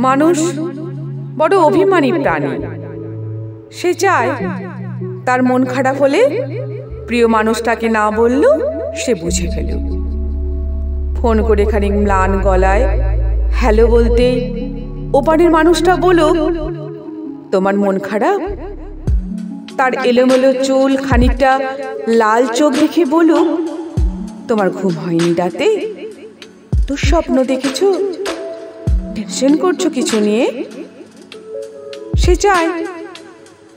মানুষ বড় অভিমানী প্রাণী। সে চায় তার মন খারাপ হলে প্রিয় মানুষটাকে না বললেও সে বুঝে ফেলুক। ফোন করে খানিক ম্লান গলায় হ্যালো বলতে ওপারের মানুষটা বলুক তোমার মন খারাপ। তার এলোমেলো চুল খানিকটা লাল চোখ দেখে বলুক তোমার ঘুম হয়নি রাতে, দুঃস্বপ্ন দেখেছো, টেনশন করছো কিছু নিয়ে। সে চায়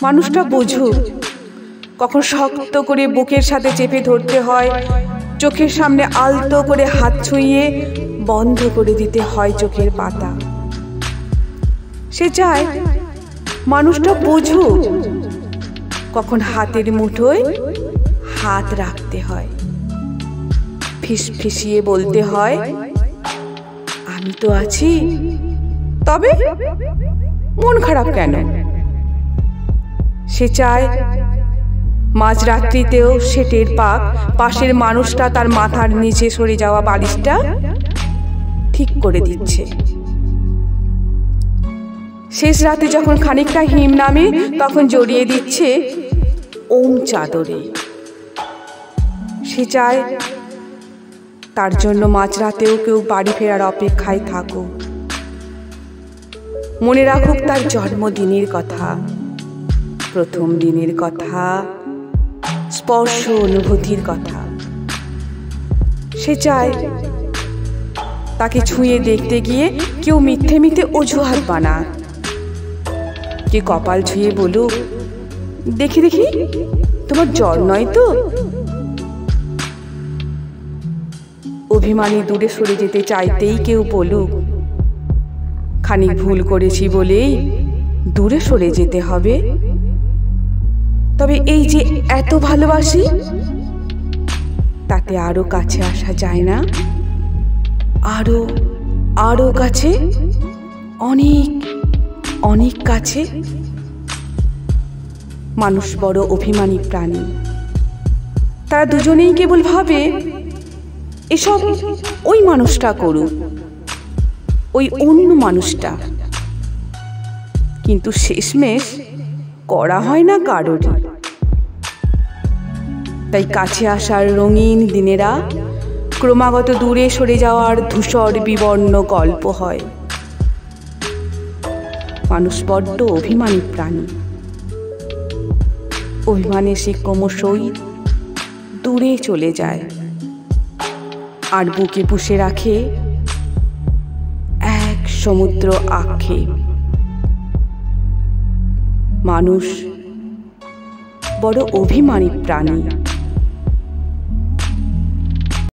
মানুষটা বুঝুক কখন শক্ত করে বুকের সাথে চেপে ধরতে হয়, চোখের সামনে আলতো করে হাত ছুঁয়ে বন্ধ করে দিতে হয় চোখের পাতা। সে চায় মানুষটা বুঝুক কখন হাতের মুঠোয় হাত রাখতে হয়, ফিসফিসিয়ে বলতে হয় আমি তো আছি, তবে মন খারাপ কেন। সে চায় মাঝরাত্রিতেও সে টের পাক পাশের মানুষটা তার মাথার নিচে সরে যাওয়া বালিশটা ঠিক করে দিচ্ছে। শেষ রাতে যখন খানিকটা হিম নামে তখন জড়িয়ে দিচ্ছে ওম চাদরে। সে চায় তার জন্য মাঝরাতেও কেউ বাড়ি ফেরার অপেক্ষায় থাকুক, মনে রাখুক তার জন্মদিনের কথা, প্রথম দিনের কথা, স্পর্শ অনুভূতির কথা। সে চায় তাকে ছুঁয়ে দেখতে গিয়ে কেউ মিথ্যে মিথ্যে অজুহাত বানাক, কে কপাল ছুঁয়ে বলুক দেখি দেখি তোমার জ্বর নয় তো। অভিমানী দূরে সরে যেতে চাইতেই কেউ বলুক খানিক ভুল করেছি বলেই দূরে সরে যেতে হবে। তবে এই যে এত ভালোবাসি তাতে আরো কাছে আসা যায় না? আরো আরো কাছে, অনেক অনেক কাছে। মানুষ বড় অভিমানী প্রাণী। তারা দুজনেই কেবল ভাবে এসব ওই মানুষটা করুক, ওই অন্য মানুষটা, কিন্তু শেষমেশ করা হয় না কারোরই। তাই কাছে আসার রঙিন দিনেরা ক্রমাগত দূরে সরে যাওয়ার ধূসর বিবর্ণ গল্প হয়। মানুষ বড্ড অভিমানী প্রাণী। অভিমানে সে ক্রমশই দূরে চলে যায় আর বুকে পুষে রাখে এক সমুদ্র আক্ষেপ। মানুষ বড় অভিমানী প্রাণী।